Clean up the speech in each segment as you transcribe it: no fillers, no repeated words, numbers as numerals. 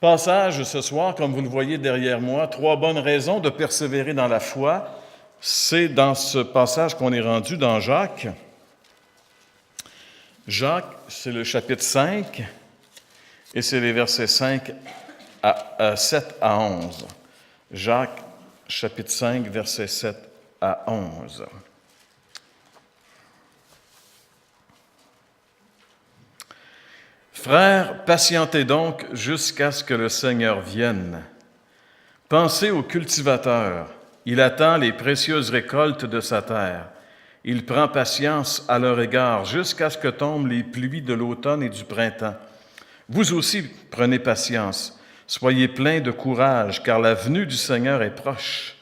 Passage ce soir, comme vous le voyez derrière moi, 3 bonnes raisons de persévérer dans la foi. C'est dans ce passage qu'on est rendu dans Jacques. Jacques, c'est le chapitre 5 et c'est les versets 7 à 11. Jacques, chapitre 5, versets 7 à 11. Frères, patientez donc jusqu'à ce que le Seigneur vienne. Pensez au cultivateur. Il attend les précieuses récoltes de sa terre. Il prend patience à leur égard jusqu'à ce que tombent les pluies de l'automne et du printemps. Vous aussi prenez patience. Soyez pleins de courage, car la venue du Seigneur est proche.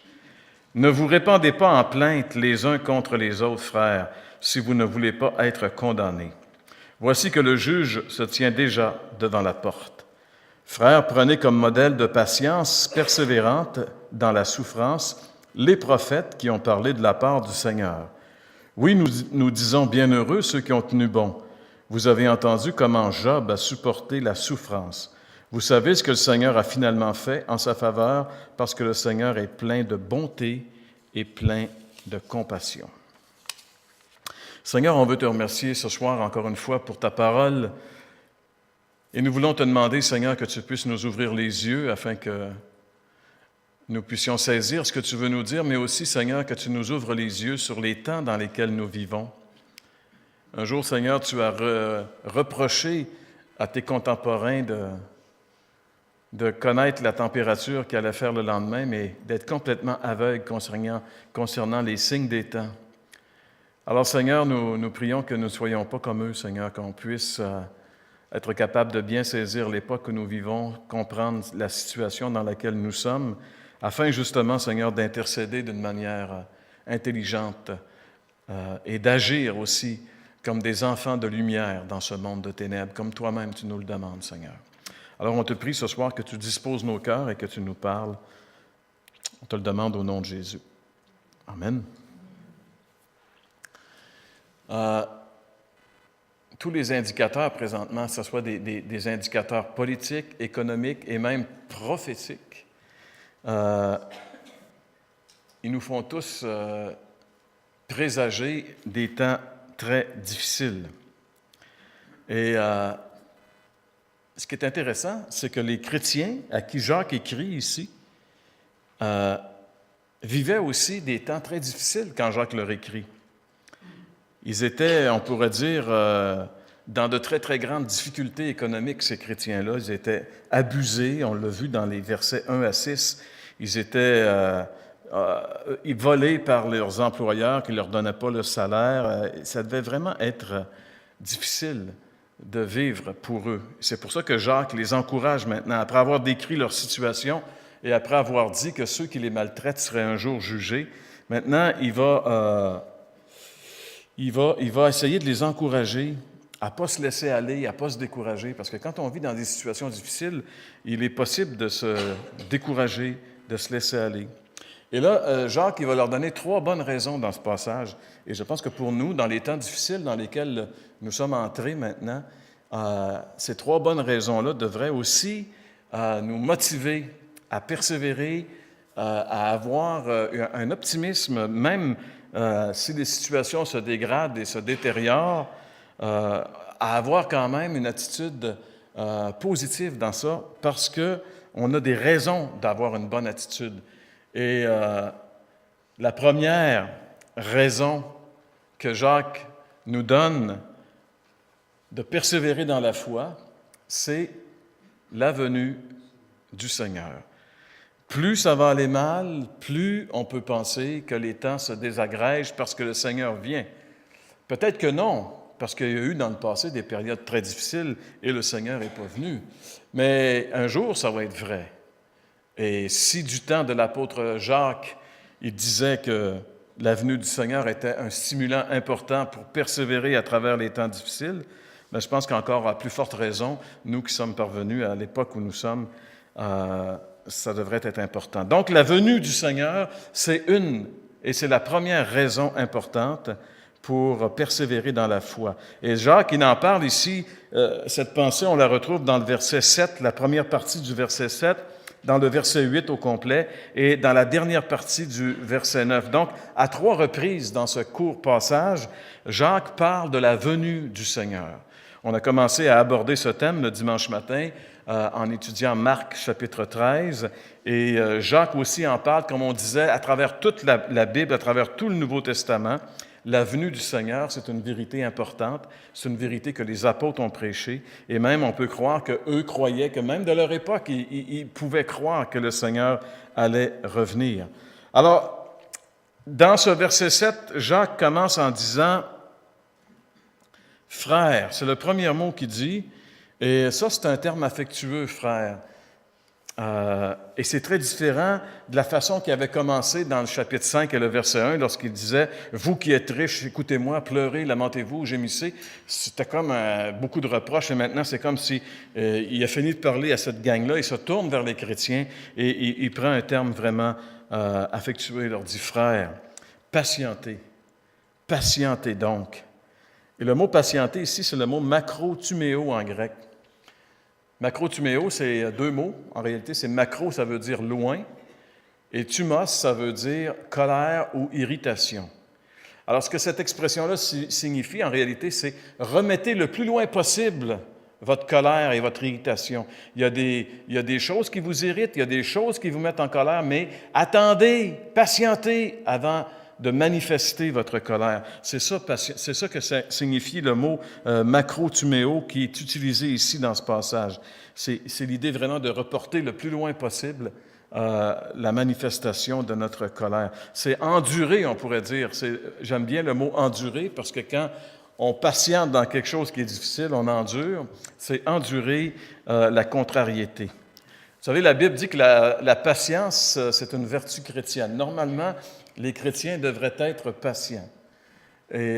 Ne vous répandez pas en plainte les uns contre les autres, frères, si vous ne voulez pas être condamnés. Voici que le juge se tient déjà devant la porte. Frères, prenez comme modèle de patience persévérante dans la souffrance les prophètes qui ont parlé de la part du Seigneur. Oui, nous disons bienheureux ceux qui ont tenu bon. Vous avez entendu comment Job a supporté la souffrance. Vous savez ce que le Seigneur a finalement fait en sa faveur parce que le Seigneur est plein de bonté et plein de compassion. Seigneur, on veut te remercier ce soir encore une fois pour ta parole et nous voulons te demander, Seigneur, que tu puisses nous ouvrir les yeux afin que nous puissions saisir ce que tu veux nous dire, mais aussi, Seigneur, que tu nous ouvres les yeux sur les temps dans lesquels nous vivons. Un jour, Seigneur, tu as reproché à tes contemporains de connaître la température qu'il allait faire le lendemain, mais d'être complètement aveugle concernant les signes des temps. Alors, Seigneur, nous prions que nous ne soyons pas comme eux, Seigneur, qu'on puisse être capable de bien saisir l'époque que nous vivons, comprendre la situation dans laquelle nous sommes, afin justement, Seigneur, d'intercéder d'une manière intelligente et d'agir aussi comme des enfants de lumière dans ce monde de ténèbres, comme toi-même tu nous le demandes, Seigneur. Alors, on te prie ce soir que tu disposes nos cœurs et que tu nous parles. On te le demande au nom de Jésus. Amen. Tous les indicateurs présentement, que ce soit des indicateurs politiques, économiques et même prophétiques, ils nous font tous présager des temps très difficiles. Et ce qui est intéressant, c'est que les chrétiens à qui Jacques écrit ici vivaient aussi des temps très difficiles quand Jacques leur écrit. Ils étaient, on pourrait dire, dans de très, très grandes difficultés économiques, ces chrétiens-là. Ils étaient abusés, on l'a vu dans les versets 1 à 6. Ils étaient volés par leurs employeurs qui ne leur donnaient pas le salaire. Ça devait vraiment être difficile de vivre pour eux. C'est pour ça que Jacques les encourage maintenant, après avoir décrit leur situation et après avoir dit que ceux qui les maltraitent seraient un jour jugés. Maintenant, il va essayer de les encourager à ne pas se laisser aller, à ne pas se décourager, parce que quand on vit dans des situations difficiles, il est possible de se décourager, de se laisser aller. Et là, Jacques, il va leur donner 3 bonnes raisons dans ce passage. Et je pense que pour nous, dans les temps difficiles dans lesquels nous sommes entrés maintenant, ces 3 bonnes raisons-là devraient aussi nous motiver à persévérer, à avoir un optimisme, même si les situations se dégradent et se détériorent, à avoir quand même une attitude positive dans ça, parce qu'on a des raisons d'avoir une bonne attitude. Et la première raison que Jacques nous donne de persévérer dans la foi, c'est la venue du Seigneur. Plus ça va aller mal, plus on peut penser que les temps se désagrègent parce que le Seigneur vient. Peut-être que non, parce qu'il y a eu dans le passé des périodes très difficiles et le Seigneur n'est pas venu. Mais un jour, ça va être vrai. Et si du temps de l'apôtre Jacques, il disait que la venue du Seigneur était un stimulant important pour persévérer à travers les temps difficiles, bien, je pense qu'encore à plus forte raison, nous qui sommes parvenus à l'époque où nous sommes, ça devrait être important. Donc, la venue du Seigneur, c'est la première raison importante pour persévérer dans la foi. Et Jacques, il en parle ici, cette pensée, on la retrouve dans le verset 7, la première partie du verset 7, dans le verset 8 au complet, et dans la dernière partie du verset 9. Donc, à 3 reprises dans ce court passage, Jacques parle de la venue du Seigneur. On a commencé à aborder ce thème le dimanche matin en étudiant Marc chapitre 13, et Jacques aussi en parle, comme on disait, à travers toute la Bible, à travers tout le Nouveau Testament. La venue du Seigneur, c'est une vérité importante, c'est une vérité que les apôtres ont prêchée, et même on peut croire qu'eux croyaient que même de leur époque, ils pouvaient croire que le Seigneur allait revenir. Alors, dans ce verset 7, Jacques commence en disant « frère », c'est le premier mot qu'il dit, et ça c'est un terme affectueux, frère. Et c'est très différent de la façon qu'il avait commencé dans le chapitre 5 et le verset 1, lorsqu'il disait « Vous qui êtes riches, écoutez-moi, pleurez, lamentez-vous, gémissez ». C'était comme beaucoup de reproches, et maintenant c'est comme si il a fini de parler à cette gang-là, il se tourne vers les chrétiens, et il prend un terme vraiment affectueux, il leur dit « Frères, patientez, patientez donc ». Et le mot « patienter » ici, c'est le mot « makrotuméo » en grec. Makrotuméo, c'est 2 mots. En réalité, c'est makro, ça veut dire loin, et tumos, ça veut dire colère ou irritation. Alors, ce que cette expression-là signifie, en réalité, c'est remettez le plus loin possible votre colère et votre irritation. Il y a des choses qui vous irritent, il y a des choses qui vous mettent en colère, mais attendez, patientez avant de manifester votre colère. C'est ça que ça signifie le mot makrotuméo qui est utilisé ici dans ce passage. C'est l'idée vraiment de reporter le plus loin possible la manifestation de notre colère. C'est endurer, on pourrait dire. J'aime bien le mot endurer parce que quand on patiente dans quelque chose qui est difficile, on endure. C'est endurer la contrariété. Vous savez, la Bible dit que la patience, c'est une vertu chrétienne. Normalement, les chrétiens devraient être patients. Et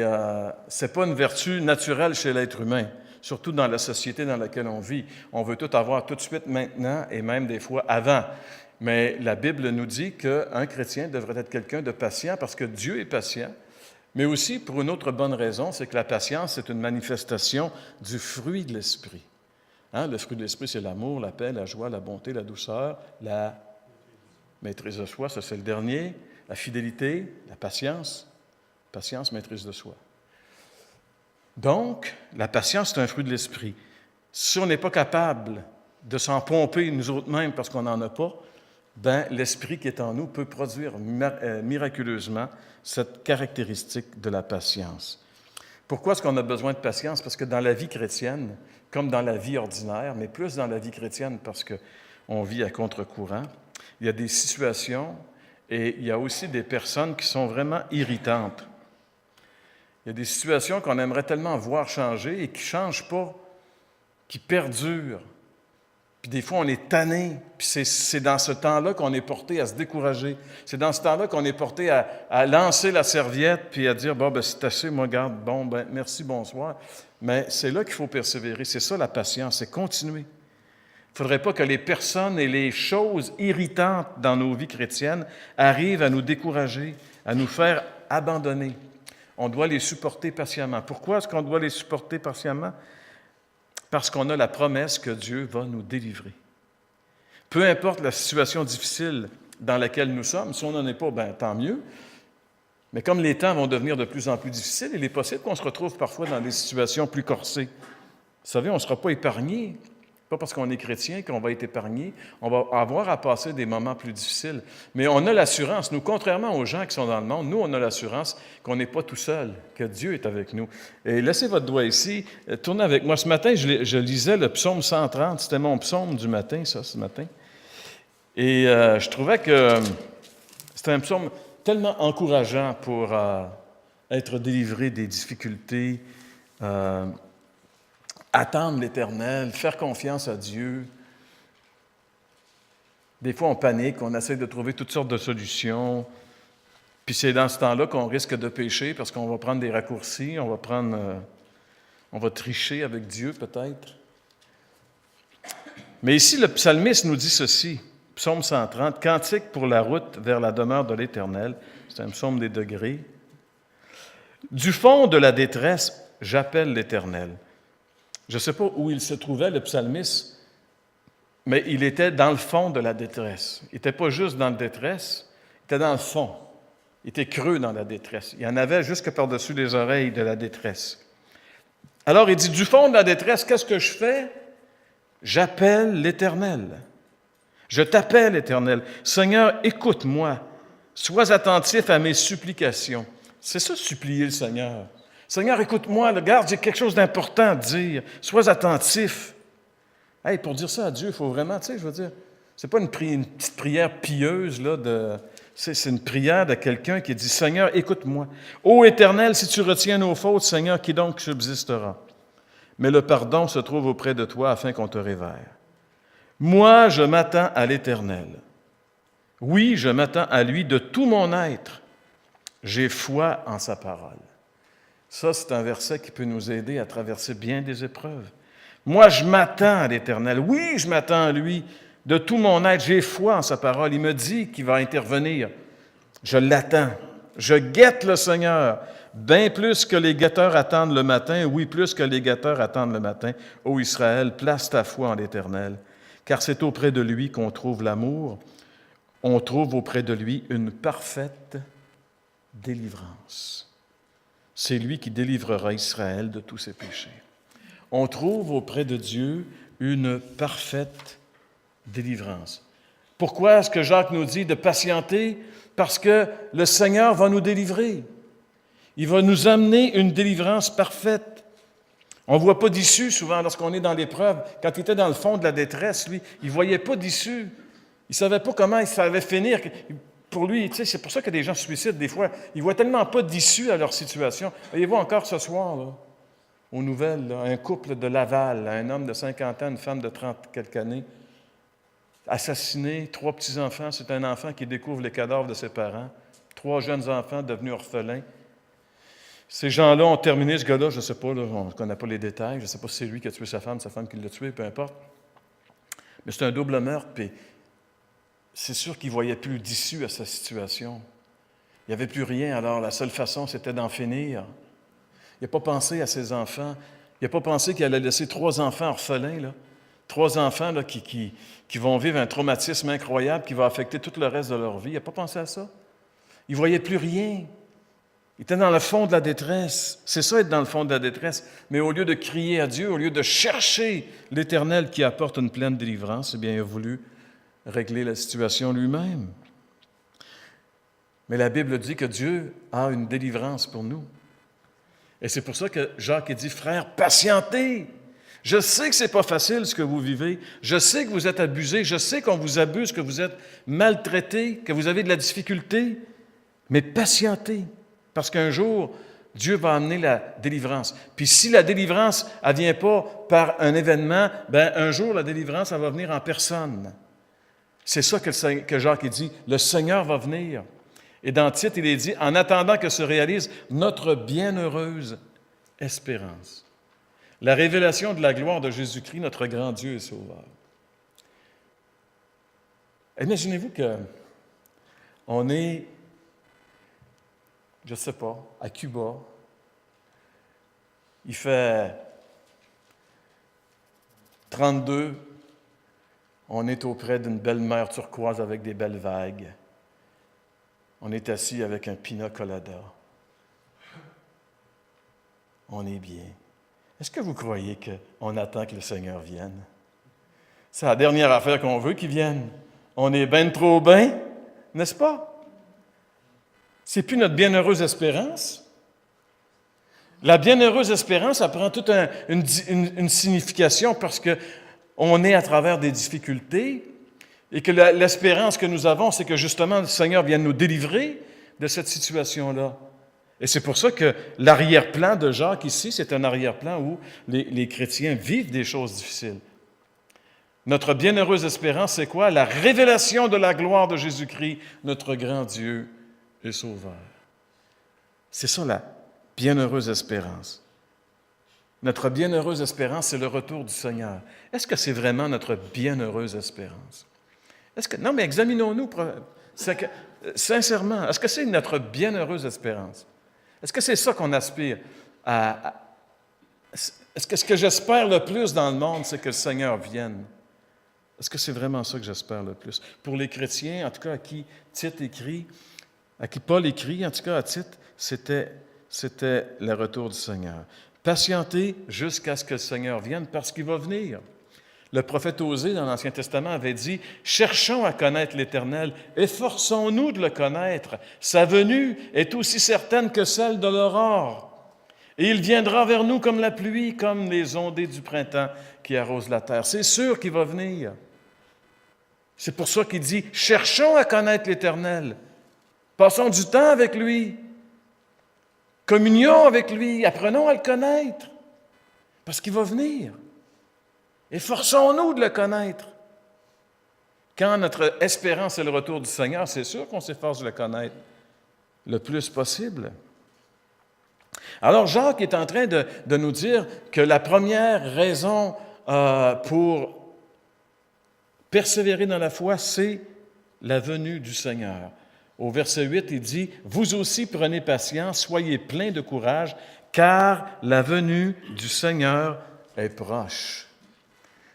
ce n'est pas une vertu naturelle chez l'être humain, surtout dans la société dans laquelle on vit. On veut tout avoir tout de suite, maintenant, et même des fois avant. Mais la Bible nous dit qu'un chrétien devrait être quelqu'un de patient parce que Dieu est patient, mais aussi pour une autre bonne raison, c'est que la patience, c'est une manifestation du fruit de l'Esprit. Hein? Le fruit de l'Esprit, c'est l'amour, la paix, la joie, la bonté, la douceur, la maîtrise de soi, ça c'est le dernier. La fidélité, la patience, maîtrise de soi. Donc, la patience, c'est un fruit de l'Esprit. Si on n'est pas capable de s'en pomper nous autres-mêmes parce qu'on n'en a pas, ben, l'Esprit qui est en nous peut produire miraculeusement cette caractéristique de la patience. Pourquoi est-ce qu'on a besoin de patience? Parce que dans la vie chrétienne, comme dans la vie ordinaire, mais plus dans la vie chrétienne parce qu'on vit à contre-courant, il y a des situations. Et il y a aussi des personnes qui sont vraiment irritantes. Il y a des situations qu'on aimerait tellement voir changer et qui ne changent pas, qui perdurent. Puis des fois, on est tanné. Puis c'est dans ce temps-là qu'on est porté à se décourager. C'est dans ce temps-là qu'on est porté à lancer la serviette puis à dire « Bon, ben c'est assez, moi, garde, bon, ben merci, bonsoir. » Mais c'est là qu'il faut persévérer. C'est ça la patience, c'est continuer. Il ne faudrait pas que les personnes et les choses irritantes dans nos vies chrétiennes arrivent à nous décourager, à nous faire abandonner. On doit les supporter patiemment. Pourquoi est-ce qu'on doit les supporter patiemment? Parce qu'on a la promesse que Dieu va nous délivrer. Peu importe la situation difficile dans laquelle nous sommes, si on n'en est pas, ben, tant mieux. Mais comme les temps vont devenir de plus en plus difficiles, il est possible qu'on se retrouve parfois dans des situations plus corsées. Vous savez, on ne sera pas épargné. Pas parce qu'on est chrétien qu'on va être épargné. On va avoir à passer des moments plus difficiles. Mais on a l'assurance, nous, contrairement aux gens qui sont dans le monde, nous, on a l'assurance qu'on n'est pas tout seul, que Dieu est avec nous. Et laissez votre doigt ici, tournez avec moi. Ce matin, je lisais le psaume 130. C'était mon psaume du matin, ça, ce matin. Et je trouvais que c'était un psaume tellement encourageant pour être délivré des difficultés, attendre l'Éternel, faire confiance à Dieu. Des fois, on panique, on essaie de trouver toutes sortes de solutions. Puis c'est dans ce temps-là qu'on risque de pécher parce qu'on va prendre des raccourcis, on va tricher avec Dieu peut-être. Mais ici, le psalmiste nous dit ceci, psaume 130, « Cantique pour la route vers la demeure de l'Éternel ». C'est un psaume des degrés. Du fond de la détresse, j'appelle l'Éternel. Je ne sais pas où il se trouvait, le psalmiste, mais il était dans le fond de la détresse. Il n'était pas juste dans la détresse, il était dans le fond. Il était creux dans la détresse. Il y en avait jusque par-dessus les oreilles de la détresse. Alors il dit, du fond de la détresse, qu'est-ce que je fais? J'appelle l'Éternel. Je t'appelle, Éternel. Seigneur, écoute-moi. Sois attentif à mes supplications. C'est ça, supplier le Seigneur. Seigneur, écoute-moi. Regarde, j'ai quelque chose d'important à dire. Sois attentif. Hey, pour dire ça à Dieu, il faut vraiment, tu sais, je veux dire, c'est pas une petite prière pieuse, là, c'est une prière de quelqu'un qui dit, Seigneur, écoute-moi. Ô Éternel, si tu retiens nos fautes, Seigneur, qui donc subsistera? Mais le pardon se trouve auprès de toi afin qu'on te révère. Moi, je m'attends à l'Éternel. Oui, je m'attends à lui de tout mon être. J'ai foi en sa parole. Ça, c'est un verset qui peut nous aider à traverser bien des épreuves. Moi, je m'attends à l'Éternel. Oui, je m'attends à lui de tout mon être. J'ai foi en sa parole. Il me dit qu'il va intervenir. Je l'attends. Je guette le Seigneur. Bien plus que les guetteurs attendent le matin. Oui, plus que les guetteurs attendent le matin. Ô Israël, place ta foi en l'Éternel. Car c'est auprès de lui qu'on trouve l'amour. On trouve auprès de lui une parfaite délivrance. C'est lui qui délivrera Israël de tous ses péchés. On trouve auprès de Dieu une parfaite délivrance. Pourquoi est-ce que Jacques nous dit de patienter? Parce que le Seigneur va nous délivrer. Il va nous amener une délivrance parfaite. On ne voit pas d'issue souvent lorsqu'on est dans l'épreuve. Quand il était dans le fond de la détresse, lui, il ne voyait pas d'issue. Il ne savait pas comment il allait finir. Pour lui, tu sais, c'est pour ça que des gens se suicident des fois. Ils ne voient tellement pas d'issue à leur situation. Voyez-vous encore ce soir, là, aux nouvelles, là, un couple de Laval, un homme de 50 ans, une femme de 30 quelques années, assassiné, 3 petits-enfants. C'est un enfant qui découvre les cadavres de ses parents. 3 jeunes enfants devenus orphelins. Ces gens-là ont terminé, ce gars-là, je ne sais pas, là, on ne connaît pas les détails, je ne sais pas si c'est lui qui a tué sa femme qui l'a tué, peu importe. Mais c'est un double meurtre, puis c'est sûr qu'il ne voyait plus d'issue à sa situation. Il n'y avait plus rien, alors la seule façon, c'était d'en finir. Il n'a pas pensé à ses enfants. Il n'a pas pensé qu'il allait laisser 3 enfants orphelins, là. 3 enfants là, qui vont vivre un traumatisme incroyable qui va affecter tout le reste de leur vie. Il n'a pas pensé à ça. Il ne voyait plus rien. Il était dans le fond de la détresse. C'est ça, être dans le fond de la détresse. Mais au lieu de crier à Dieu, au lieu de chercher l'Éternel qui apporte une pleine délivrance, eh bien, il a voulu régler la situation lui-même. Mais la Bible dit que Dieu a une délivrance pour nous. Et c'est pour ça que Jacques dit, « Frères, patientez! Je sais que ce n'est pas facile ce que vous vivez. Je sais que vous êtes abusés. Je sais qu'on vous abuse, que vous êtes maltraités, que vous avez de la difficulté. Mais patientez! Parce qu'un jour, Dieu va amener la délivrance. Puis si la délivrance, elle ne vient pas par un événement, bien un jour, la délivrance, elle va venir en personne. C'est ça que Jacques dit, le Seigneur va venir. Et dans Tite, il est dit, en attendant que se réalise notre bienheureuse espérance. La révélation de la gloire de Jésus-Christ, notre grand Dieu et Sauveur. Imaginez-vous qu'on est, je ne sais pas, à Cuba. Il fait 32. On est auprès d'une belle mer turquoise avec des belles vagues. On est assis avec un pina colada. On est bien. Est-ce que vous croyez qu'on attend que le Seigneur vienne? C'est la dernière affaire qu'on veut qu'il vienne. On est ben trop bien, n'est-ce pas? C'est plus notre bienheureuse espérance. La bienheureuse espérance, ça prend toute une signification parce qu'on est à travers des difficultés et que l'espérance que nous avons, c'est que justement le Seigneur vienne nous délivrer de cette situation-là. Et c'est pour ça que l'arrière-plan de Jacques ici, c'est un arrière-plan où les chrétiens vivent des choses difficiles. Notre bienheureuse espérance, c'est quoi? La révélation de la gloire de Jésus-Christ, notre grand Dieu et Sauveur. C'est ça la bienheureuse espérance. Notre bienheureuse espérance, c'est le retour du Seigneur. Est-ce que c'est vraiment notre bienheureuse espérance? Non, mais examinons-nous sincèrement. Est-ce que c'est notre bienheureuse espérance? Est-ce que c'est ça qu'on aspire à... Est-ce que ce que j'espère le plus dans le monde, c'est que le Seigneur vienne? Est-ce que c'est vraiment ça que j'espère le plus? Pour les chrétiens, en tout cas à qui Tite écrit, à qui Paul écrit, en tout cas à Tite, c'était le retour du Seigneur. Patientez jusqu'à ce que le Seigneur vienne parce qu'il va venir. Le prophète Osée dans l'Ancien Testament avait dit « Cherchons à connaître l'Éternel, efforçons-nous de le connaître. Sa venue est aussi certaine que celle de l'aurore. Et il viendra vers nous comme la pluie, comme les ondées du printemps qui arrosent la terre. » C'est sûr qu'il va venir. C'est pour ça qu'il dit « Cherchons à connaître l'Éternel. Passons du temps avec lui. Communions avec lui. Apprenons à le connaître. Parce qu'il va venir. Efforçons-nous de le connaître. » Quand notre espérance est le retour du Seigneur, c'est sûr qu'on s'efforce de le connaître le plus possible. Alors, Jacques est en train de nous dire que la première raison pour persévérer dans la foi, c'est la venue du Seigneur. Au verset 8, il dit « Vous aussi prenez patience, soyez pleins de courage, car la venue du Seigneur est proche. »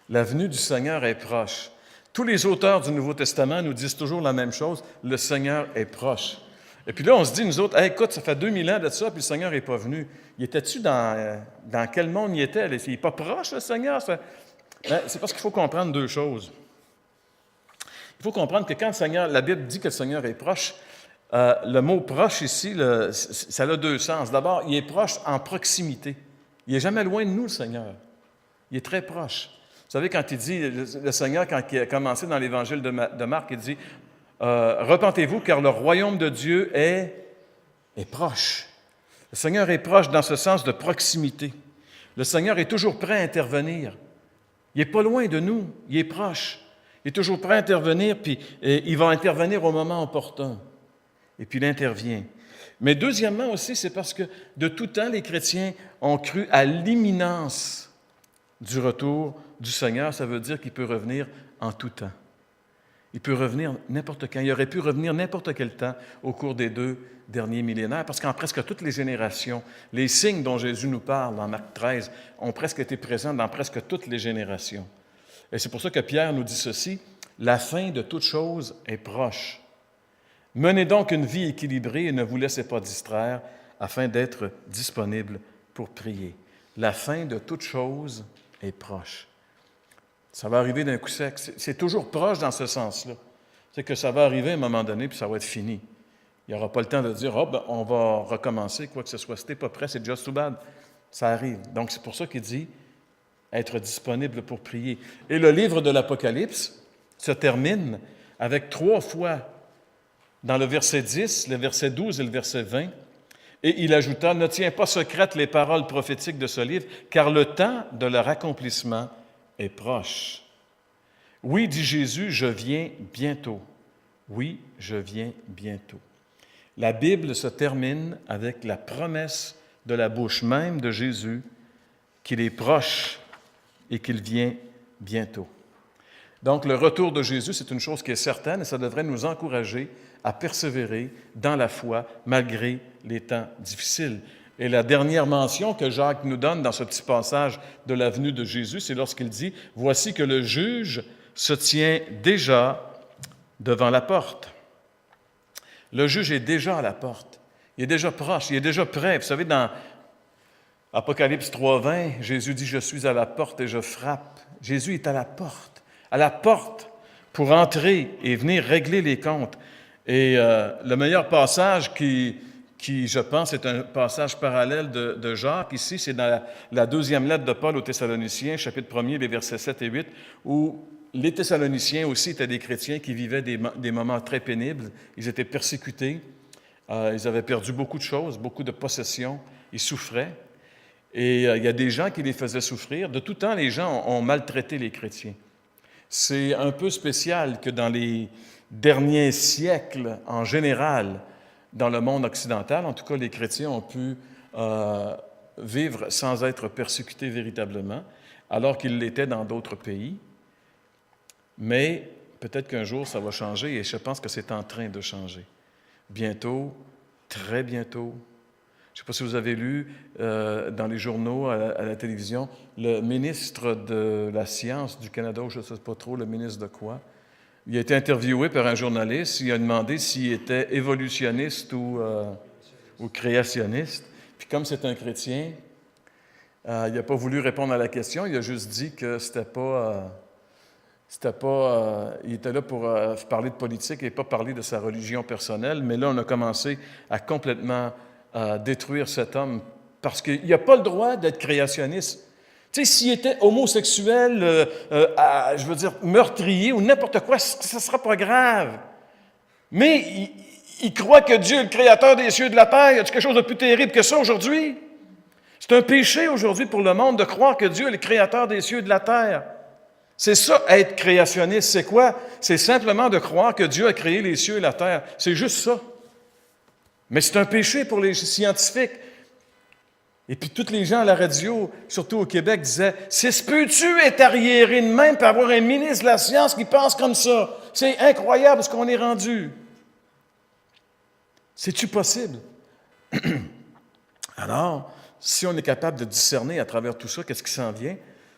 La venue du Seigneur est proche. Tous les auteurs du Nouveau Testament nous disent toujours la même chose, le Seigneur est proche. Et puis là, on se dit, nous autres, hey, écoute, ça fait 2000 ans de ça, puis le Seigneur n'est pas venu. Il était-tu dans quel monde il était? Il n'est pas proche, le Seigneur? C'est parce qu'il faut comprendre deux choses. Il faut comprendre que quand le Seigneur, la Bible dit que le Seigneur est proche, le mot proche ici, ça a deux sens. D'abord, il est proche en proximité. Il n'est jamais loin de nous, le Seigneur. Il est très proche. Vous savez, quand il dit, le Seigneur, quand il a commencé dans l'Évangile de Marc, il dit « Repentez-vous, car le royaume de Dieu est proche. » Le Seigneur est proche dans ce sens de proximité. Le Seigneur est toujours prêt à intervenir. Il n'est pas loin de nous, il est proche. Il est toujours prêt à intervenir, puis il va intervenir au moment opportun. Et puis il intervient. Mais deuxièmement aussi, c'est parce que de tout temps, les chrétiens ont cru à l'imminence du retour du Seigneur. Ça veut dire qu'il peut revenir en tout temps. Il peut revenir n'importe quand. Il aurait pu revenir n'importe quel temps au cours des 2 derniers millénaires, parce qu'en presque toutes les générations, les signes dont Jésus nous parle dans Marc 13 ont presque été présents dans presque toutes les générations. Et c'est pour ça que Pierre nous dit ceci, « La fin de toute chose est proche. Menez donc une vie équilibrée et ne vous laissez pas distraire afin d'être disponible pour prier. La fin de toute chose est proche. » Ça va arriver d'un coup sec. C'est toujours proche dans ce sens-là. C'est que ça va arriver à un moment donné, puis ça va être fini. Il n'y aura pas le temps de dire « Oh, ben, on va recommencer, quoi que ce soit. Si tu n'es pas prêt, c'est just too bad. » Ça arrive. Donc, c'est pour ça qu'il dit être disponible pour prier. Et le livre de l'Apocalypse se termine avec 3 fois, dans le verset 10, le verset 12 et le verset 20, et il ajouta « Ne tiens pas secrètes les paroles prophétiques de ce livre, car le temps de leur accomplissement est proche. » Oui, dit Jésus, je viens bientôt. Oui, je viens bientôt. La Bible se termine avec la promesse de la bouche même de Jésus qu'il est proche et qu'il vient bientôt. Donc, le retour de Jésus, c'est une chose qui est certaine et ça devrait nous encourager à persévérer dans la foi malgré les temps difficiles. Et la dernière mention que Jacques nous donne dans ce petit passage de la venue de Jésus, c'est lorsqu'il dit « Voici que le juge se tient déjà devant la porte. » Le juge est déjà à la porte. Il est déjà proche, il est déjà prêt. Vous savez, dans Apocalypse 3,20, Jésus dit « Je suis à la porte et je frappe. » Jésus est à la porte pour entrer et venir régler les comptes. Et le meilleur passage qui, je pense, est un passage parallèle de Jacques, ici, c'est dans la 2e lettre de Paul aux Thessaloniciens, chapitre 1er, les versets 7 et 8, où les Thessaloniciens aussi étaient des chrétiens qui vivaient des moments très pénibles. Ils étaient persécutés, ils avaient perdu beaucoup de choses, beaucoup de possessions, ils souffraient. Et il y a des gens qui les faisaient souffrir. De tout temps, les gens ont maltraité les chrétiens. C'est un peu spécial que dans les derniers siècles, en général, dans le monde occidental, en tout cas, les chrétiens ont pu vivre sans être persécutés véritablement, alors qu'ils l'étaient dans d'autres pays. Mais peut-être qu'un jour, ça va changer et je pense que c'est en train de changer. Bientôt, très bientôt. Je ne sais pas si vous avez lu dans les journaux, à la télévision, le ministre de la Science du Canada, je ne sais pas trop, le ministre de quoi. Il a été interviewé par un journaliste. Il a demandé s'il était évolutionniste ou créationniste. Puis comme c'est un chrétien, il n'a pas voulu répondre à la question. Il a juste dit que il était là pour parler de politique et pas parler de sa religion personnelle. Mais là, on a commencé à complètement détruire cet homme parce qu'il n'a pas le droit d'être créationniste. Tu sais, s'il était homosexuel, je veux dire, meurtrier ou n'importe quoi, ça ne sera pas grave. Mais il croit que Dieu est le créateur des cieux et de la terre. Y a-t-il quelque chose de plus terrible que ça aujourd'hui? C'est un péché aujourd'hui pour le monde de croire que Dieu est le créateur des cieux et de la terre. C'est ça, être créationniste. C'est quoi? C'est simplement de croire que Dieu a créé les cieux et la terre. C'est juste ça. Mais c'est un péché pour les scientifiques. Et puis, tous les gens à la radio, surtout au Québec, disaient « C'est se peut-tu être arriéré de même pour avoir un ministre de la science qui pense comme ça? C'est incroyable ce qu'on est rendu. » C'est-tu possible? Alors, si on est capable de discerner à travers tout ça, qu'est-ce qui s'en vient?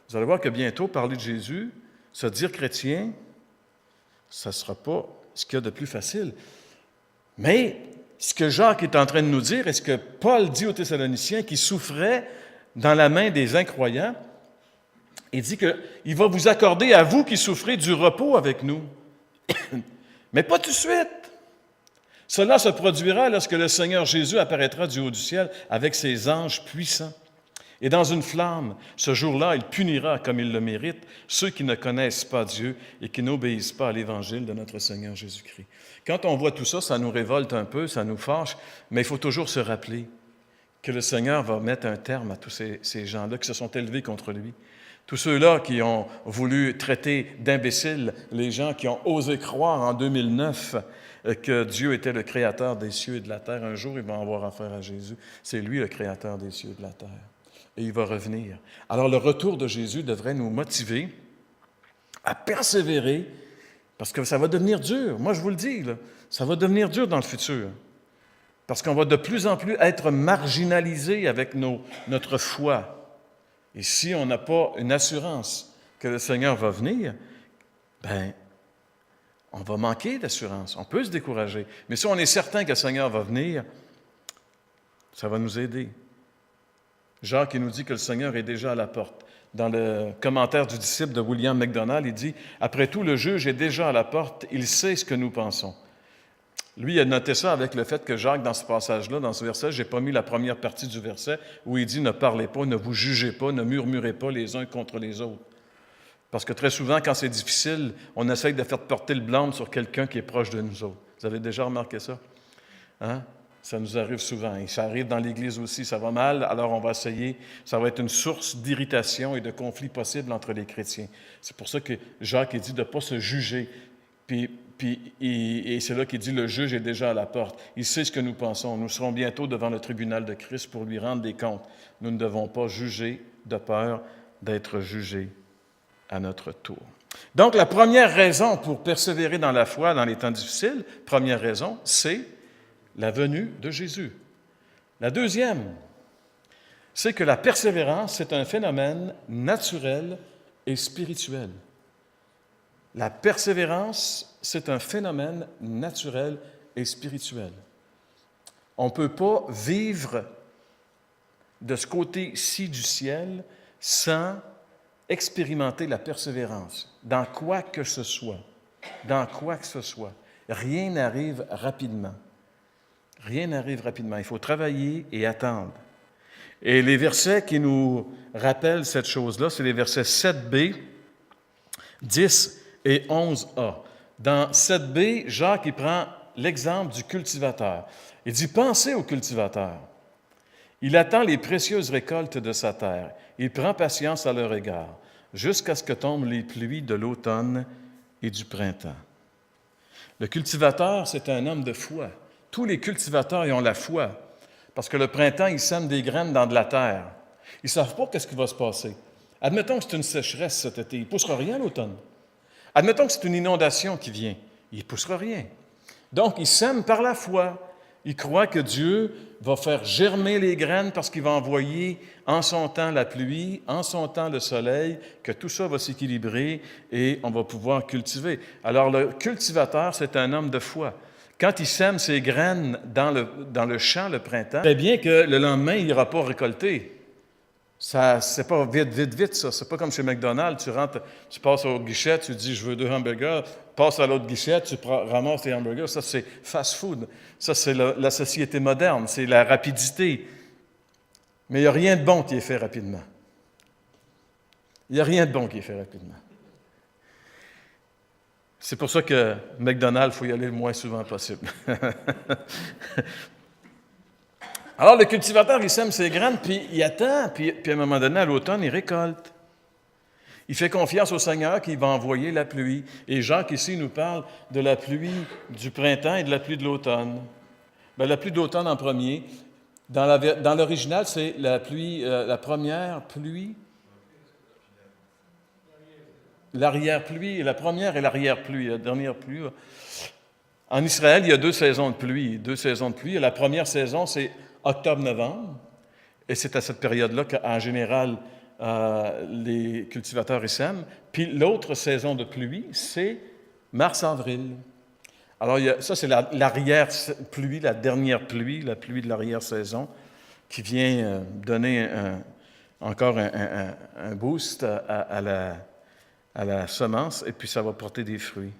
Vous allez voir que bientôt, parler de Jésus, se dire chrétien, ça ne sera pas ce qu'il y a de plus facile. Mais ce que Jacques est en train de nous dire, et ce que Paul dit aux Thessaloniciens, qui souffraient dans la main des incroyants, il dit qu'il va vous accorder à vous qui souffrez du repos avec nous. Mais pas tout de suite. Cela se produira lorsque le Seigneur Jésus apparaîtra du haut du ciel avec ses anges puissants. Et dans une flamme, ce jour-là, il punira, comme il le mérite, ceux qui ne connaissent pas Dieu et qui n'obéissent pas à l'Évangile de notre Seigneur Jésus-Christ. Quand on voit tout ça, ça nous révolte un peu, ça nous fâche, mais il faut toujours se rappeler que le Seigneur va mettre un terme à tous ces gens-là qui se sont élevés contre lui. Tous ceux-là qui ont voulu traiter d'imbéciles les gens qui ont osé croire en 2009 que Dieu était le créateur des cieux et de la terre. Un jour, ils vont avoir affaire à Jésus. C'est lui le créateur des cieux et de la terre. Et il va revenir. Alors, le retour de Jésus devrait nous motiver à persévérer, parce que ça va devenir dur. Moi, je vous le dis, là, ça va devenir dur dans le futur. Parce qu'on va de plus en plus être marginalisé avec notre foi. Et si on n'a pas une assurance que le Seigneur va venir, bien, on va manquer d'assurance. On peut se décourager. Mais si on est certain que le Seigneur va venir, ça va nous aider. Jacques, il nous dit que le Seigneur est déjà à la porte. Dans le commentaire du disciple de William MacDonald, il dit « Après tout, le juge est déjà à la porte, il sait ce que nous pensons. » Lui, il a noté ça avec le fait que Jacques, dans ce passage-là, dans ce verset, je n'ai pas mis la première partie du verset où il dit « Ne parlez pas, ne vous jugez pas, ne murmurez pas les uns contre les autres. » Parce que très souvent, quand c'est difficile, on essaye de faire porter le blâme sur quelqu'un qui est proche de nous autres. Vous avez déjà remarqué ça? Hein? Ça nous arrive souvent. Et ça arrive dans l'Église aussi. Ça va mal, alors on va essayer. Ça va être une source d'irritation et de conflit possible entre les chrétiens. C'est pour ça que Jacques dit de ne pas se juger. Et c'est là qu'il dit, le juge est déjà à la porte. Il sait ce que nous pensons. Nous serons bientôt devant le tribunal de Christ pour lui rendre des comptes. Nous ne devons pas juger de peur d'être jugés à notre tour. Donc, la première raison pour persévérer dans la foi dans les temps difficiles, première raison, c'est la venue de Jésus. La deuxième, c'est que la persévérance, c'est un phénomène naturel et spirituel. La persévérance, c'est un phénomène naturel et spirituel. On ne peut pas vivre de ce côté-ci du ciel sans expérimenter la persévérance, dans quoi que ce soit. Dans quoi que ce soit. Rien n'arrive rapidement. Rien n'arrive rapidement. Il faut travailler et attendre. Et les versets qui nous rappellent cette chose-là, c'est les versets 7b, 10 et 11a. Dans 7b, Jacques il prend l'exemple du cultivateur. Il dit « Pensez au cultivateur. Il attend les précieuses récoltes de sa terre. Il prend patience à leur égard, jusqu'à ce que tombent les pluies de l'automne et du printemps. » Le cultivateur, c'est un homme de foi. Tous les cultivateurs, ils ont la foi. Parce que le printemps, ils sèment des graines dans de la terre. Ils ne savent pas ce qui va se passer. Admettons que c'est une sécheresse cet été. Il ne poussera rien l'automne. Admettons que c'est une inondation qui vient. Il ne poussera rien. Donc, ils sèment par la foi. Il croit que Dieu va faire germer les graines parce qu'il va envoyer en son temps la pluie, en son temps le soleil, que tout ça va s'équilibrer et on va pouvoir cultiver. Alors, le cultivateur, c'est un homme de foi. Quand il sème ses graines dans le champ le printemps, c'est bien que le lendemain, il n'ira pas récolter. Ça, c'est pas vite, ça. C'est pas comme chez McDonald's. Tu rentres, tu passes au guichet, tu dis « je veux 2 hamburgers », passe à l'autre guichet, tu ramasses tes hamburgers. Ça, c'est fast food. Ça, c'est la société moderne. C'est la rapidité. Mais il n'y a rien de bon qui est fait rapidement. Il n'y a rien de bon qui est fait rapidement. C'est pour ça que McDonald's, il faut y aller le moins souvent possible. Alors, le cultivateur, il sème ses graines, puis il attend, puis à un moment donné, à l'automne, il récolte. Il fait confiance au Seigneur qui va envoyer la pluie. Et Jacques, ici, nous parle de la pluie du printemps et de la pluie de l'automne. Bien, la pluie de l'automne en premier. Dans l'original, c'est la pluie, la première pluie. L'arrière-pluie, la première et l'arrière-pluie, la dernière pluie. En Israël, il y a 2 saisons de pluie. 2 saisons de pluie. La première saison, c'est octobre-novembre. Et c'est à cette période-là qu'en général, les cultivateurs sèment. Puis l'autre saison de pluie, c'est mars-avril. Alors, ça, c'est l'arrière-pluie, la dernière pluie, la pluie de l'arrière-saison, qui vient donner encore un boost à la semence, et puis ça va porter des fruits.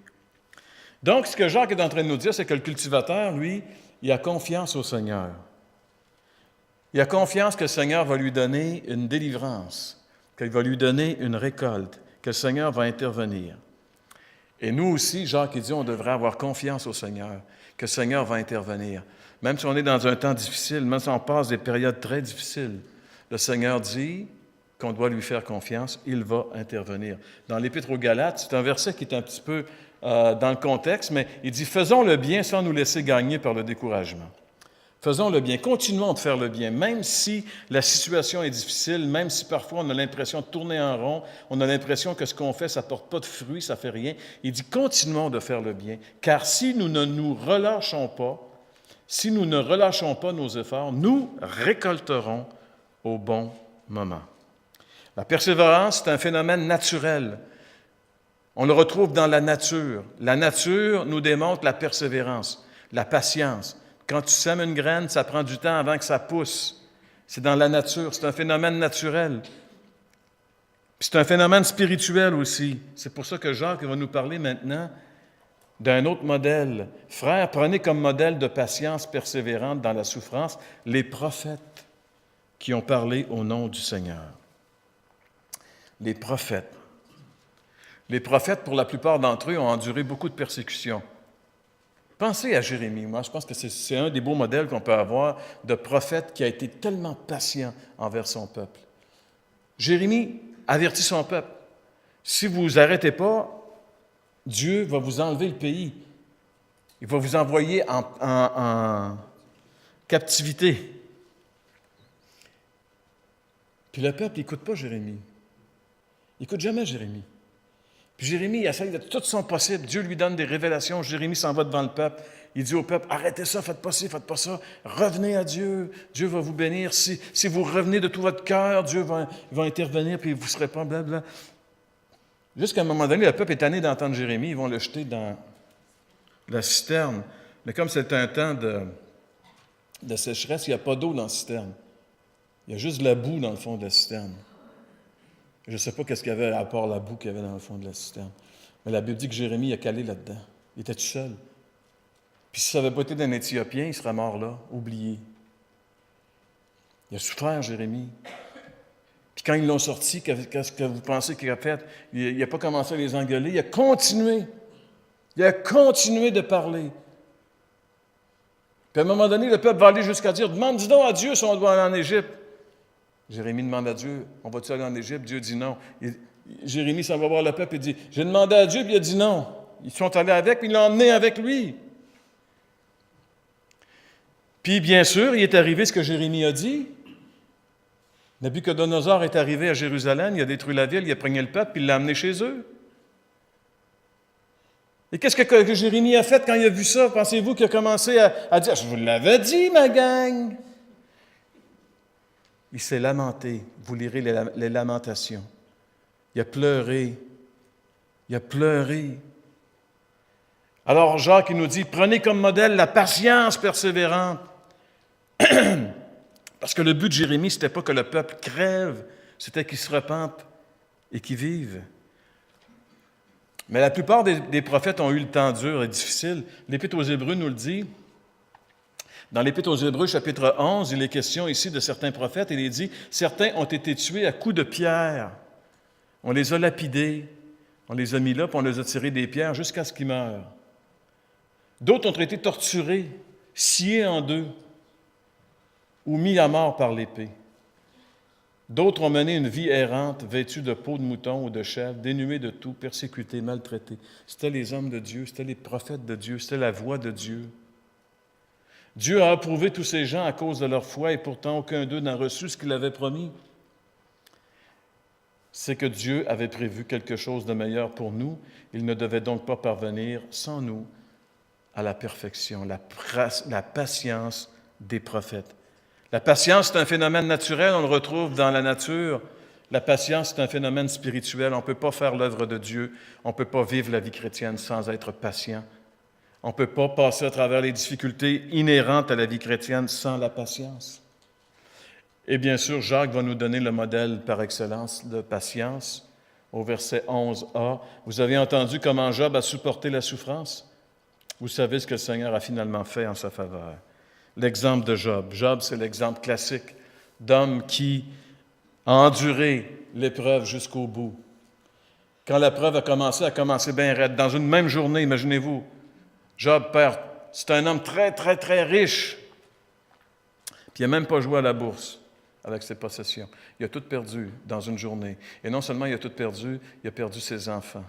Donc, ce que Jacques est en train de nous dire, c'est que le cultivateur, lui, il a confiance au Seigneur. Il a confiance que le Seigneur va lui donner une délivrance, qu'il va lui donner une récolte, que le Seigneur va intervenir. Et nous aussi, Jacques dit, on devrait avoir confiance au Seigneur, que le Seigneur va intervenir. Même si on est dans un temps difficile, même si on passe des périodes très difficiles, le Seigneur dit qu'on doit lui faire confiance, il va intervenir. Dans l'Épître aux Galates, c'est un verset qui est un petit peu dans le contexte, mais il dit « Faisons le bien sans nous laisser gagner par le découragement. » Faisons le bien, continuons de faire le bien, même si la situation est difficile, même si parfois on a l'impression de tourner en rond, on a l'impression que ce qu'on fait, ça ne porte pas de fruits, ça ne fait rien. Il dit « Continuons de faire le bien, car si nous ne nous relâchons pas, si nous ne relâchons pas nos efforts, nous récolterons au bon moment. » La persévérance, c'est un phénomène naturel. On le retrouve dans la nature. La nature nous démontre la persévérance, la patience. Quand tu sèmes une graine, ça prend du temps avant que ça pousse. C'est dans la nature, c'est un phénomène naturel. Puis c'est un phénomène spirituel aussi. C'est pour ça que Jacques va nous parler maintenant d'un autre modèle. Frères, prenez comme modèle de patience persévérante dans la souffrance les prophètes qui ont parlé au nom du Seigneur. Les prophètes. Les prophètes, pour la plupart d'entre eux, ont enduré beaucoup de persécutions. Pensez à Jérémie. Moi, je pense que c'est un des beaux modèles qu'on peut avoir de prophète qui a été tellement patient envers son peuple. Jérémie avertit son peuple. Si vous vous arrêtez pas, Dieu va vous enlever le pays. Il va vous envoyer en captivité. Puis le peuple n'écoute pas Jérémie. Il n'écoute jamais Jérémie. Puis Jérémie, il essaie de tout son possible. Dieu lui donne des révélations. Jérémie s'en va devant le peuple. Il dit au peuple, arrêtez ça, faites pas ci, faites pas ça. Revenez à Dieu. Dieu va vous bénir. Si vous revenez de tout votre cœur, Dieu va intervenir, puis vous ne serez pas blabla. Jusqu'à un moment donné, le peuple est tanné d'entendre Jérémie. Ils vont le jeter dans la citerne. Mais comme c'est un temps de sécheresse, il n'y a pas d'eau dans la citerne. Il y a juste de la boue dans le fond de la citerne. Je ne sais pas qu'est-ce qu'il y avait à part la boue qu'il y avait dans le fond de la citerne. Mais la Bible dit que Jérémie a calé là-dedans. Il était tout seul. Puis si ça n'avait pas été d'un Éthiopien, il serait mort là, oublié. Il a souffert, Jérémie. Puis quand ils l'ont sorti, qu'est-ce que vous pensez qu'il a fait? Il n'a pas commencé à les engueuler, il a continué. Il a continué de parler. Puis à un moment donné, le peuple va aller jusqu'à dire, dis donc à Dieu si on doit aller en Égypte. Jérémie demande à Dieu, on va-tu aller en Égypte? Dieu dit non. Jérémie s'en va voir le peuple et dit, j'ai demandé à Dieu, puis il a dit non. Ils sont allés avec, puis il l'a emmené avec lui. Puis bien sûr, il est arrivé ce que Jérémie a dit. Nabuchodonosor est arrivé à Jérusalem, il a détruit la ville, il a pogné le peuple, puis il l'a amené chez eux. Et qu'est-ce que Jérémie a fait quand il a vu ça? Pensez-vous qu'il a commencé à dire « Je vous l'avais dit, ma gang! » Il s'est lamenté. Vous lirez les lamentations. Il a pleuré. Il a pleuré. Alors Jacques il nous dit « Prenez comme modèle la patience persévérante. » Parce que le but de Jérémie, ce n'était pas que le peuple crève, c'était qu'il se repente et qu'il vive. Mais la plupart des prophètes ont eu le temps dur et difficile. L'Épître aux Hébreux nous le dit. Dans l'Épître aux Hébreux, chapitre 11, il est question ici de certains prophètes. Il est dit « Certains ont été tués à coups de pierre. On les a lapidés, on les a mis là, puis on les a tirés des pierres jusqu'à ce qu'ils meurent. D'autres ont été torturés, sciés en deux, ou mis à mort par l'épée. D'autres ont mené une vie errante, vêtue de peau de mouton ou de chèvre, dénués de tout, persécutés, maltraités. » C'était les hommes de Dieu, c'était les prophètes de Dieu, c'était la voix de Dieu. Dieu a approuvé tous ces gens à cause de leur foi et pourtant aucun d'eux n'a reçu ce qu'il avait promis. C'est que Dieu avait prévu quelque chose de meilleur pour nous. Il ne devait donc pas parvenir sans nous à la perfection, la patience des prophètes. La patience, c'est un phénomène naturel, on le retrouve dans la nature. La patience, c'est un phénomène spirituel. On ne peut pas faire l'œuvre de Dieu, on ne peut pas vivre la vie chrétienne sans être patient. On ne peut pas passer à travers les difficultés inhérentes à la vie chrétienne sans la patience. Et bien sûr, Jacques va nous donner le modèle par excellence de patience. Au verset 11a, vous avez entendu comment Job a supporté la souffrance. Vous savez ce que le Seigneur a finalement fait en sa faveur. L'exemple de Job. Job, c'est l'exemple classique d'homme qui a enduré l'épreuve jusqu'au bout. Quand la preuve a commencé bien raide. Dans une même journée, imaginez-vous, Job, c'est un homme très, très, très riche. Puis il n'a même pas joué à la bourse avec ses possessions. Il a tout perdu dans une journée. Et non seulement il a tout perdu, il a perdu ses enfants.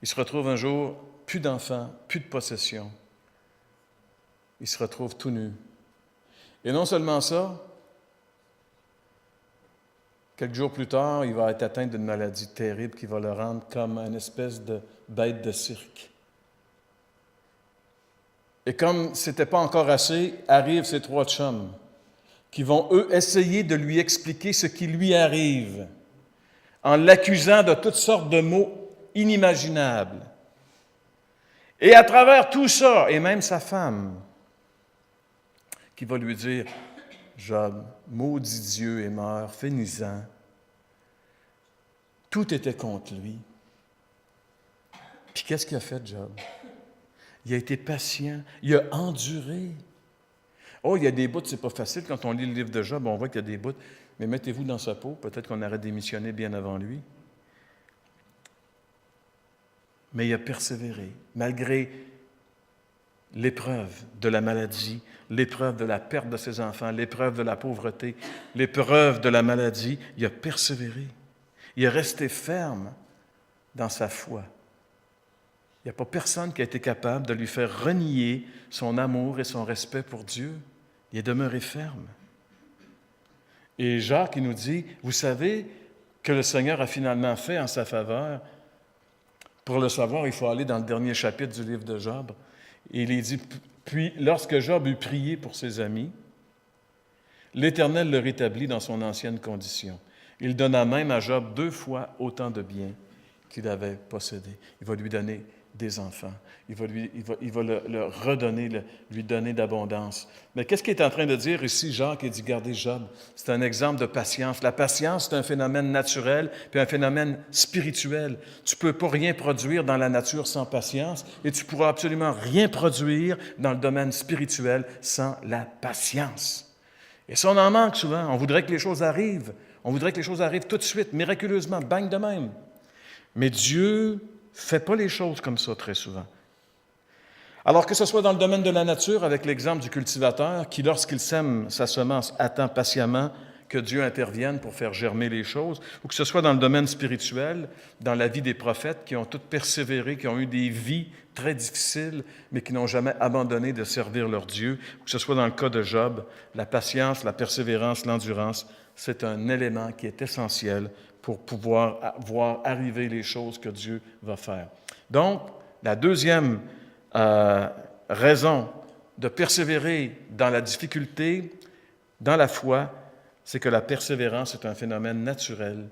Il se retrouve un jour, plus d'enfants, plus de possessions. Il se retrouve tout nu. Et non seulement ça, quelques jours plus tard, il va être atteint d'une maladie terrible qui va le rendre comme une espèce de bête de cirque. Et comme ce n'était pas encore assez, arrivent ces trois chums qui vont, eux, essayer de lui expliquer ce qui lui arrive en l'accusant de toutes sortes de mots inimaginables. Et à travers tout ça, et même sa femme, qui va lui dire « Job, maudit Dieu et meurs, finis-en. » Tout était contre lui. Puis qu'est-ce qu'il a fait, Job? Il a été patient, il a enduré. Oh, il y a des bouts, c'est pas facile. Quand on lit le livre de Job, on voit qu'il y a des bouts. Mais mettez-vous dans sa peau, peut-être qu'on aurait démissionné bien avant lui. Mais il a persévéré, malgré l'épreuve de la maladie, l'épreuve de la perte de ses enfants, l'épreuve de la pauvreté, l'épreuve de la maladie, il a persévéré. Il est resté ferme dans sa foi. Il n'y a pas personne qui a été capable de lui faire renier son amour et son respect pour Dieu. Il est demeuré ferme. Et Jacques, il nous dit, vous savez que le Seigneur a finalement fait en sa faveur. Pour le savoir, il faut aller dans le dernier chapitre du livre de Job. Et il est dit, puis lorsque Job eut prié pour ses amis, l'Éternel le rétablit dans son ancienne condition. Il donna même à Job 2 fois autant de biens qu'il avait possédé. Il va lui donner des enfants. Il va le redonner, lui donner d'abondance. Mais qu'est-ce qu'il est en train de dire ici, Jacques? Il dit, regardez Job, c'est un exemple de patience. La patience, c'est un phénomène naturel, puis un phénomène spirituel. Tu ne peux pas rien produire dans la nature sans patience, et tu ne pourras absolument rien produire dans le domaine spirituel sans la patience. Et ça, on en manque souvent. On voudrait que les choses arrivent. On voudrait que les choses arrivent tout de suite, miraculeusement, bang de même. Mais Dieu ne fait pas les choses comme ça très souvent. Alors que ce soit dans le domaine de la nature, avec l'exemple du cultivateur, qui, lorsqu'il sème sa semence, attend patiemment que Dieu intervienne pour faire germer les choses, ou que ce soit dans le domaine spirituel, dans la vie des prophètes qui ont tous persévéré, qui ont eu des vies très difficiles, mais qui n'ont jamais abandonné de servir leur Dieu, ou que ce soit dans le cas de Job, la patience, la persévérance, l'endurance, c'est un élément qui est essentiel pour pouvoir voir arriver les choses que Dieu va faire. Donc, la deuxième raison de persévérer dans la difficulté, dans la foi, c'est que la persévérance est un phénomène naturel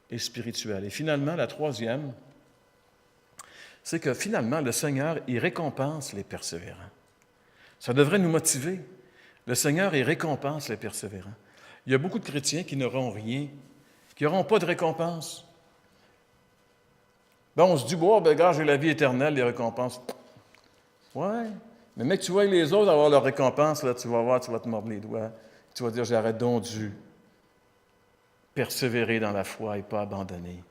et spirituel. Et finalement, la troisième, c'est que finalement, le Seigneur, il récompense les persévérants. Ça devrait nous motiver. Le Seigneur, il récompense les persévérants. Il y a beaucoup de chrétiens qui n'auront rien, qui n'auront pas de récompense. Ben, on se dit, bon, ben, gars, j'ai la vie éternelle, les récompenses. Ouais, mais mec, tu vois les autres avoir leur récompense, là, tu vas voir, tu vas te mordre les doigts. Tu vas dire, j'arrête donc dû persévérer dans la foi et pas abandonner.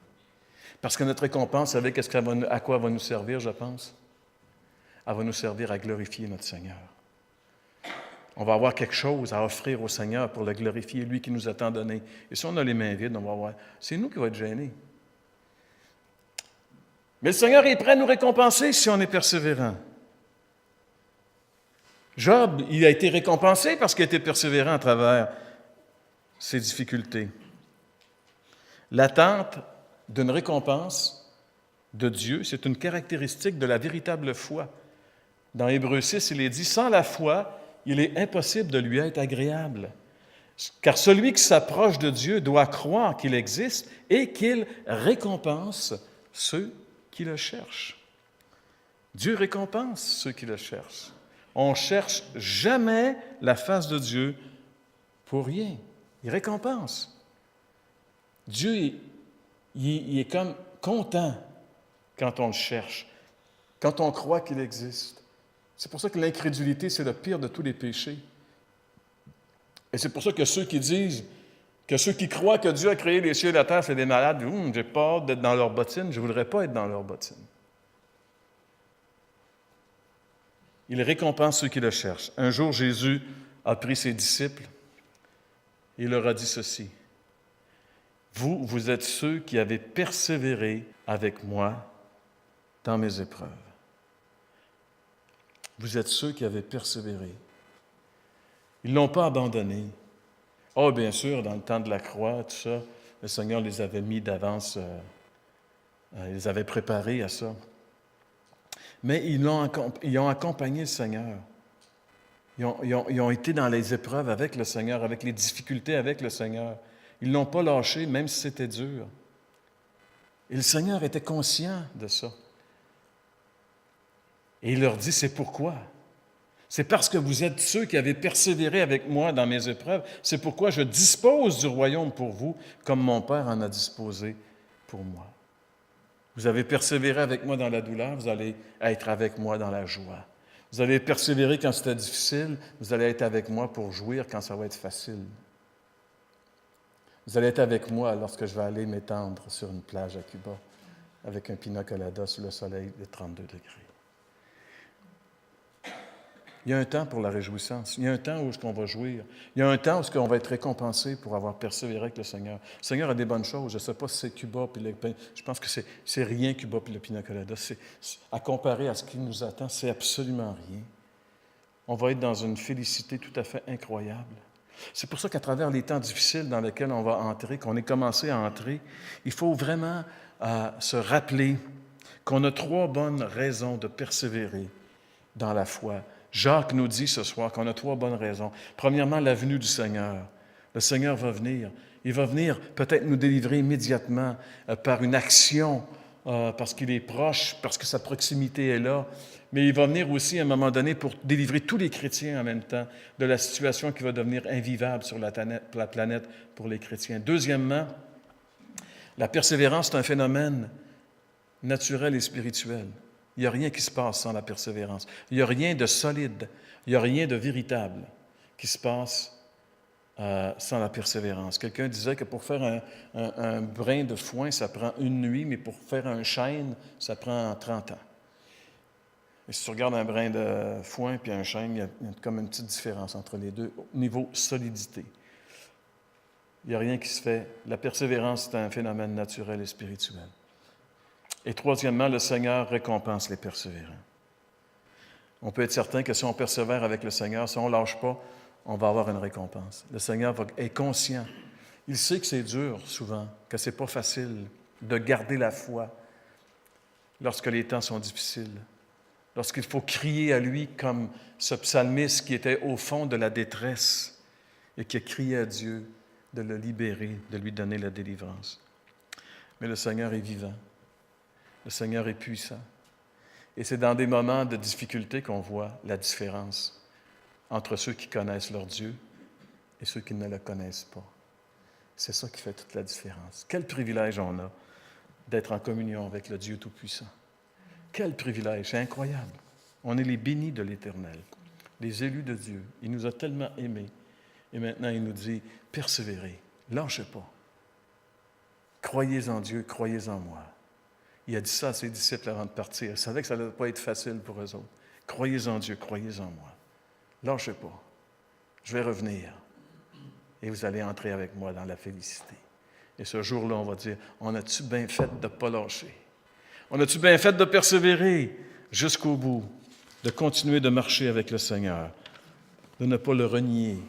Parce que notre récompense, vous savez à quoi elle va nous servir, je pense? Elle va nous servir à glorifier notre Seigneur. On va avoir quelque chose à offrir au Seigneur pour le glorifier, lui qui nous a tant donné. Et si on a les mains vides, on va voir, c'est nous qui va être gênés. Mais le Seigneur est prêt à nous récompenser si on est persévérant. Job, il a été récompensé parce qu'il a été persévérant à travers ses difficultés. L'attente d'une récompense de Dieu, c'est une caractéristique de la véritable foi. Dans Hébreux 6, il est dit, sans la foi, il est impossible de lui être agréable. Car celui qui s'approche de Dieu doit croire qu'il existe et qu'il récompense ceux qui le cherchent. Dieu récompense ceux qui le cherchent. On ne cherche jamais la face de Dieu pour rien. Il récompense. Dieu, il est comme content quand on le cherche, quand on croit qu'il existe. C'est pour ça que l'incrédulité, c'est le pire de tous les péchés. Et c'est pour ça que ceux qui disent, que ceux qui croient que Dieu a créé les cieux et la terre, c'est des malades, j'ai pas hâte d'être dans leurs bottines, je ne voudrais pas être dans leurs bottines. Il récompense ceux qui le cherchent. Un jour, Jésus a pris ses disciples et il leur a dit ceci. Vous êtes ceux qui avez persévéré avec moi dans mes épreuves. Vous êtes ceux qui avaient persévéré. Ils ne l'ont pas abandonné. Oh, bien sûr, dans le temps de la croix, tout ça, le Seigneur les avait mis d'avance, il les avait préparés à ça. Mais ils ont accompagné le Seigneur. Ils ont été dans les épreuves avec le Seigneur, avec les difficultés avec le Seigneur. Ils ne l'ont pas lâché, même si c'était dur. Et le Seigneur était conscient de ça. Et il leur dit, c'est pourquoi. C'est parce que vous êtes ceux qui avez persévéré avec moi dans mes épreuves. C'est pourquoi je dispose du royaume pour vous, comme mon Père en a disposé pour moi. Vous avez persévéré avec moi dans la douleur, vous allez être avec moi dans la joie. Vous allez persévérer quand c'était difficile, vous allez être avec moi pour jouir quand ça va être facile. Vous allez être avec moi lorsque je vais aller m'étendre sur une plage à Cuba avec un pina colada sous le soleil de 32 degrés. Il y a un temps pour la réjouissance. Il y a un temps où on va jouir. Il y a un temps où on va être récompensé pour avoir persévéré avec le Seigneur. Le Seigneur a des bonnes choses. Je ne sais pas si c'est Cuba, je pense que c'est rien Cuba puis le pina colada. À comparer à ce qui nous attend, c'est absolument rien. On va être dans une félicité tout à fait incroyable. C'est pour ça qu'à travers les temps difficiles dans lesquels on va entrer, qu'on est commencé à entrer, il faut vraiment se rappeler qu'on a 3 bonnes raisons de persévérer dans la foi. Jacques nous dit ce soir qu'on a 3 bonnes raisons. Premièrement, la venue du Seigneur. Le Seigneur va venir. Il va venir peut-être nous délivrer immédiatement par une action, parce qu'il est proche, parce que sa proximité est là. Mais il va venir aussi à un moment donné pour délivrer tous les chrétiens en même temps de la situation qui va devenir invivable sur la planète pour les chrétiens. Deuxièmement, la persévérance, c'est un phénomène naturel et spirituel. Il n'y a rien qui se passe sans la persévérance. Il n'y a rien de solide, il n'y a rien de véritable qui se passe sans la persévérance. Quelqu'un disait que pour faire un brin de foin, ça prend une nuit, mais pour faire un chêne, ça prend 30 ans. Et si tu regardes un brin de foin puis un chêne, il y a comme une petite différence entre les deux au niveau solidité. Il n'y a rien qui se fait. La persévérance, c'est un phénomène naturel et spirituel. Et troisièmement, le Seigneur récompense les persévérants. On peut être certain que si on persévère avec le Seigneur, si on ne lâche pas, on va avoir une récompense. Le Seigneur est conscient Il sait que c'est dur souvent, que ce n'est pas facile de garder la foi lorsque les temps sont difficiles, lorsqu'il faut crier à lui comme ce psalmiste qui était au fond de la détresse et qui a crié à Dieu de le libérer, de lui donner la délivrance. Mais le Seigneur est vivant, le Seigneur est puissant. Et c'est dans des moments de difficulté qu'on voit la différence entre ceux qui connaissent leur Dieu et ceux qui ne le connaissent pas. C'est ça qui fait toute la différence. Quel privilège on a d'être en communion avec le Dieu Tout-Puissant. Quel privilège, c'est incroyable. On est les bénis de l'Éternel, les élus de Dieu. Il nous a tellement aimés. Et maintenant, il nous dit, persévérez, lâchez pas. Croyez en Dieu, croyez en moi. Il a dit ça à ses disciples avant de partir. Il savait que ça ne allait pas être facile pour eux autres. Croyez en Dieu, croyez en moi. Lâchez pas. Je vais revenir. Et vous allez entrer avec moi dans la félicité. Et ce jour-là, on va dire, on a-tu bien fait de ne pas lâcher? On a-tu bien fait de persévérer jusqu'au bout, de continuer de marcher avec le Seigneur, de ne pas le renier?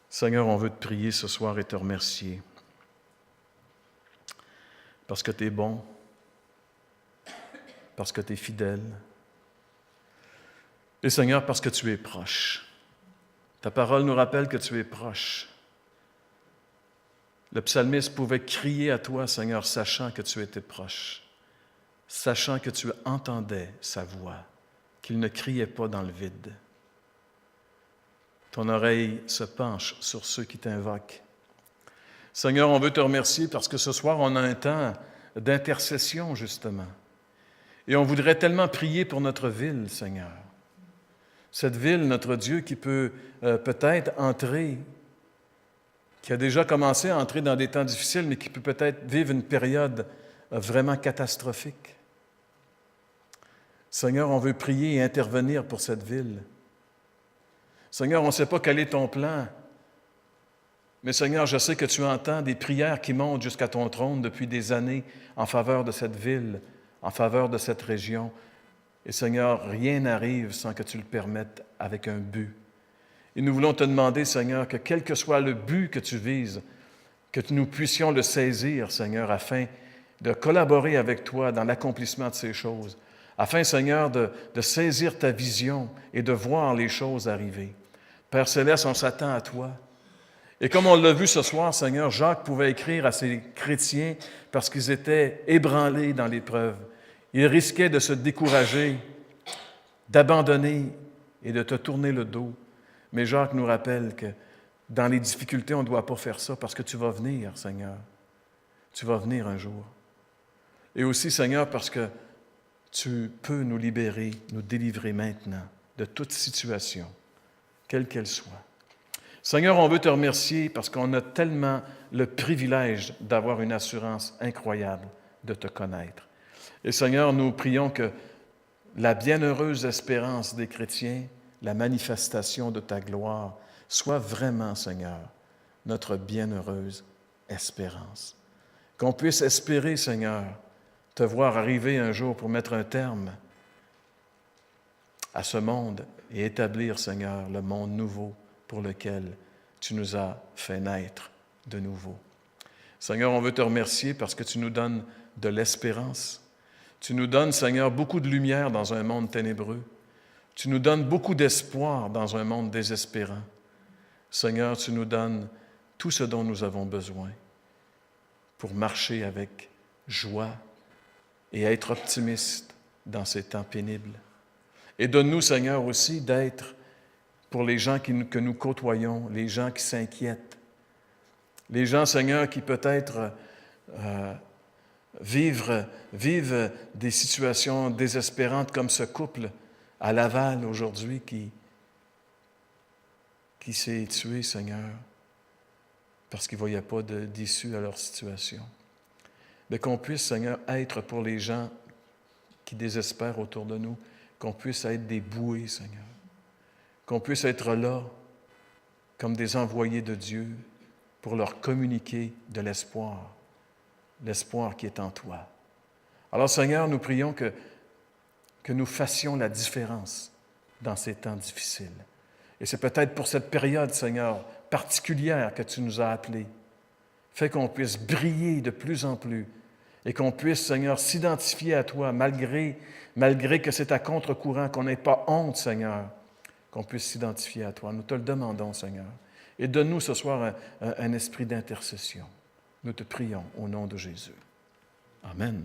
Seigneur, on veut te prier ce soir et te remercier. Parce que tu es bon, parce que tu es fidèle. Et Seigneur, parce que tu es proche. Ta parole nous rappelle que tu es proche. Le psalmiste pouvait crier à toi, Seigneur, sachant que tu étais proche, sachant que tu entendais sa voix, qu'il ne criait pas dans le vide. Ton oreille se penche sur ceux qui t'invoquent. Seigneur, on veut te remercier parce que ce soir, on a un temps d'intercession, justement. Et on voudrait tellement prier pour notre ville, Seigneur. Cette ville, notre Dieu, qui peut peut-être entrer, qui a déjà commencé à entrer dans des temps difficiles, mais qui peut peut-être vivre une période vraiment catastrophique. Seigneur, on veut prier et intervenir pour cette ville. Seigneur, on ne sait pas quel est ton plan, mais Seigneur, je sais que tu entends des prières qui montent jusqu'à ton trône depuis des années en faveur de cette ville, en faveur de cette région. Et Seigneur, rien n'arrive sans que tu le permettes avec un but. Et nous voulons te demander, Seigneur, que quel que soit le but que tu vises, que nous puissions le saisir, Seigneur, afin de collaborer avec toi dans l'accomplissement de ces choses, afin, Seigneur, de saisir ta vision et de voir les choses arriver. Père Céleste, on s'attend à toi. Et comme on l'a vu ce soir, Seigneur, Jacques pouvait écrire à ces chrétiens parce qu'ils étaient ébranlés dans l'épreuve. Ils risquaient de se décourager, d'abandonner et de te tourner le dos. Mais Jacques nous rappelle que dans les difficultés, on ne doit pas faire ça parce que tu vas venir, Seigneur. Tu vas venir un jour. Et aussi, Seigneur, parce que tu peux nous libérer, nous délivrer maintenant de toute situation, quelle qu'elle soit. Seigneur, on veut te remercier parce qu'on a tellement le privilège d'avoir une assurance incroyable de te connaître. Et Seigneur, nous prions que la bienheureuse espérance des chrétiens, la manifestation de ta gloire, soit vraiment, Seigneur, notre bienheureuse espérance. Qu'on puisse espérer, Seigneur, te voir arriver un jour pour mettre un terme à ce monde et établir, Seigneur, le monde nouveau pour lequel tu nous as fait naître de nouveau. Seigneur, on veut te remercier parce que tu nous donnes de l'espérance. Tu nous donnes, Seigneur, beaucoup de lumière dans un monde ténébreux. Tu nous donnes beaucoup d'espoir dans un monde désespérant. Seigneur, tu nous donnes tout ce dont nous avons besoin pour marcher avec joie et être optimistes dans ces temps pénibles. Et donne-nous, Seigneur, aussi d'être pour les gens que nous côtoyons, les gens qui s'inquiètent, les gens, Seigneur, qui peut-être vivent des situations désespérantes comme ce couple à Laval aujourd'hui qui s'est tué, Seigneur, parce qu'ils ne voyaient pas d'issue à leur situation. Mais qu'on puisse, Seigneur, être pour les gens qui désespèrent autour de nous, qu'on puisse être des bouées, Seigneur. Qu'on puisse être là comme des envoyés de Dieu pour leur communiquer de l'espoir qui est en toi. Alors, Seigneur, nous prions que nous fassions la différence dans ces temps difficiles. Et c'est peut-être pour cette période, Seigneur, particulière que tu nous as appelés. Fais qu'on puisse briller de plus en plus et qu'on puisse, Seigneur, s'identifier à toi malgré que c'est à contre-courant, qu'on n'ait pas honte, Seigneur, qu'on puisse s'identifier à toi. Nous te le demandons, Seigneur. Et donne-nous ce soir un esprit d'intercession. Nous te prions au nom de Jésus. Amen.